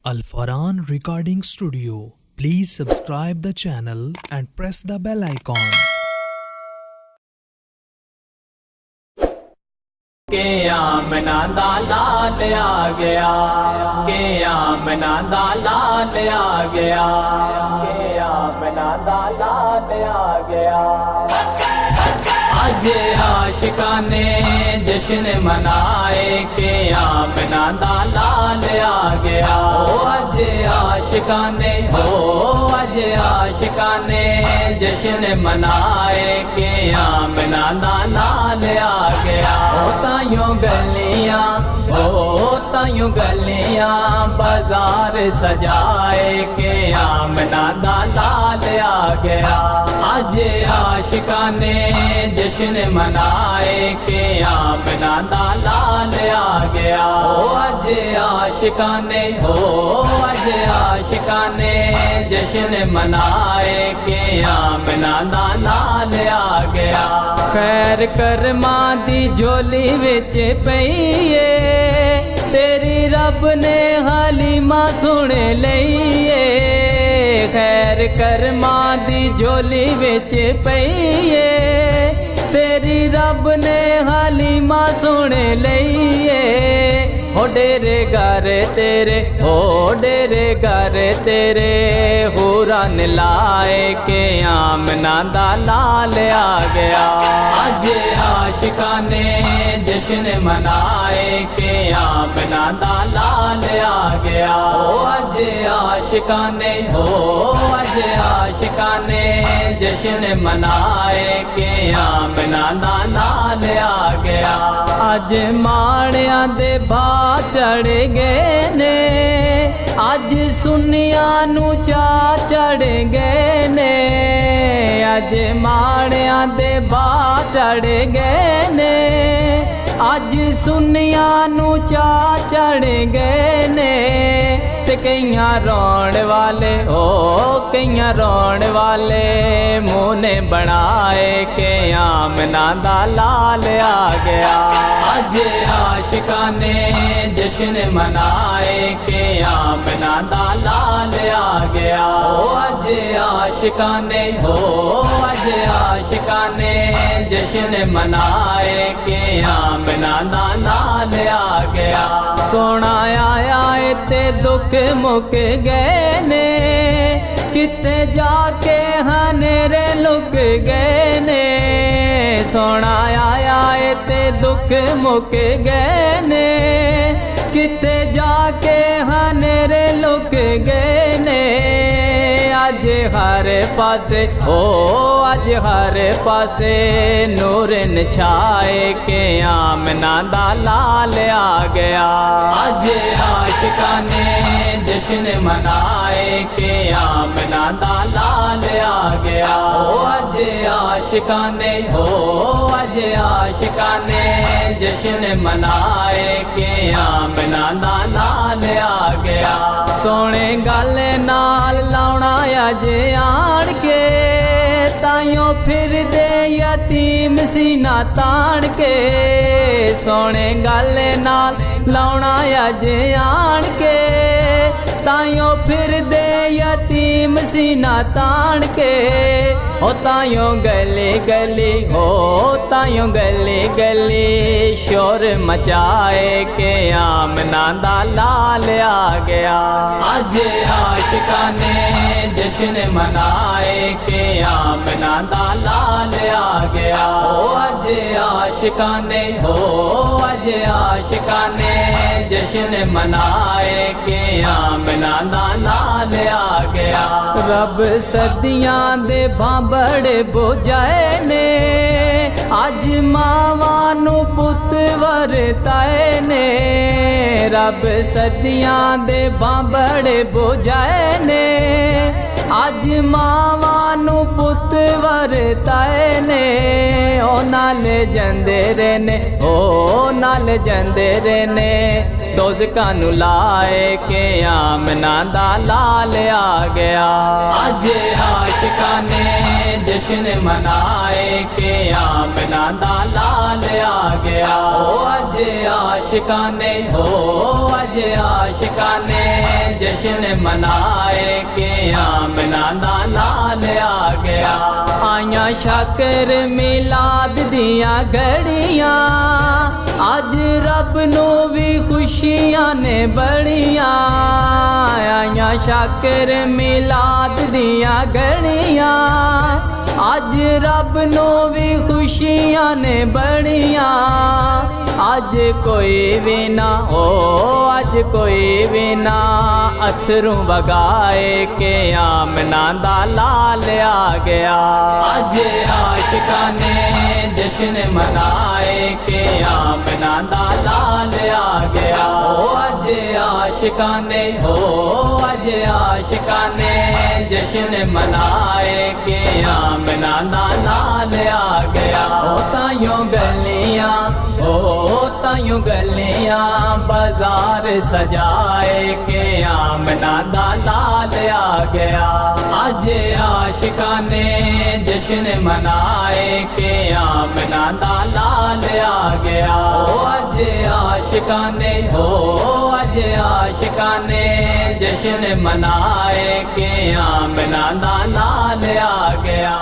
Al Farhan Recording Studio. Please subscribe the channel and press the bell icon. के आमना दा लाल आ गया, के आमना दा लाल आ गया, के आमना दा लाल आ गया। आज आशिकाने जश्न मनाए के आमना दा लाल आ गया। ओ आज आशिकाने, ओ आज आशिकाने जश्न मनाए के आमना दा लाल आ गया। तायूं गलियां, ओ तायूं गलियां बाजार सजाए के आमना दा लाल आ गया। आज आशिकाने जश्न मनाए के आमना दा लाल आ गया। ओ आज आशिकाने, ओ आज आशिकाने जश्न मनाए के आमना दा लाल आ गया। खैर कर्मा दी झोली विच पईए, तेरी रब ने हलीमा सुन लईए। खैर कर्मा दी झोली विच पईए, तेरी रब ने हलीमा सुन लईए। हो डेरे घर तेरे, हो डेरे घर तेरे हुरन लाए के आमना दा लाल आ गया। आज आशिकाने जश्न मनाए के आमना दा लाल आ गया। ओ आज आशिकाने, ओ आज आशिकाने जश्न मनाए के आमना दा लाल आ गया। आज माड़ियां दे भा चढ़ गए ने, आज सुनिया नू चा चढ़ गए ने। आज माड़ियां दे भा चढ़ गए ने, आज सुनिया नू चा चढ़ गए ने। ते कईयां रोण वाले, ओ कईयां रोण वाले मुँह ने बनाए के आमना दा लाल आ गया। आज आशिकाने जश्न मनाए के आमना दा लाल आ गया। ओ आज आशिकाने, ओ आज आशिकाने जश्न मनाए के आमना दा लाल आ गया। सोना आया ते दुख मुक गए ने, किते जाके हनेरे लुक गए ने। सोना आया ते दुख मुक गए ने, किते जाके हनेरे लुक गए ने। आज हर पासे, ओ आज हर पासे नूरन छाए के आमना दा लाल आ गया। आज आशिकाने जश्न मनाए के आमना दा लाल आ गया। ओ आज आशिकाने, ओ आज आशिकाने जश्न मनाए के आमना दा लाल आ गया। सोने गल नाल लाउना अज आन के, ताइयों फिर दे यतीम सीना तान के। सोने गल नाल लाउना अज आन के, ताइयों फिर दे यतीम सीना तान के। ओ ताइयों गली गली, हो ताइयों गली गली शोर मचाए के आमना दा लाल आ गया। आज आशिकाने जश्न मनाए के आमना दा लाल आ गया। ओ आज आशिकाने, ओ आज आशिकाने जश्न मनाए के आमना दा लाल आ गया। रब सदियां दे बाबड़े बुझाए ने, आज मावां नू पुत वरताए ने। रब सदियां दे बाबड़े बुझाए ने, आज मावां नू पुत वरताए ने। ओ नाल जंदेरे ने, ओ नाल जंदेरे ने दोज़खां नू लाए के आमना दा लाल आ गया। आज आशिकाने जश्न मनाए के आमना दा लाल आ गया। ओ आज आशिकाने, ओ आज आशिकाने जश्न जश्न मनाए के आमना दा लाल आ गया। आया शकर मिलाद दियां घड़ियां अज रब नू भी खुशियां ने बड़ियां। आया शकर मिलाद दियां घड़ियां अज रब नू भी खुशियां ने बड़ियां। अज कोई भी ना हो अज कोई भी ना अथरू बगाए के आमना दा लाल आ गया। अज आशिका ने जश्न मनाए के आमना दा लाल आ गया। ओ अज आशिका ने हो अज आशिका ने जश्न मनाए के आमना दा लाल आ गया। ओ तायों गलियां तायों गलियां बाजार सजाए के आमना दा लाल आ गया। अज आशिका ने जश्न मनाए के आमना दा लाल आ गया। ओ अज आशिका ने हो अज आशिका ने जश्न मनाए के आमना दा लाल आ गया।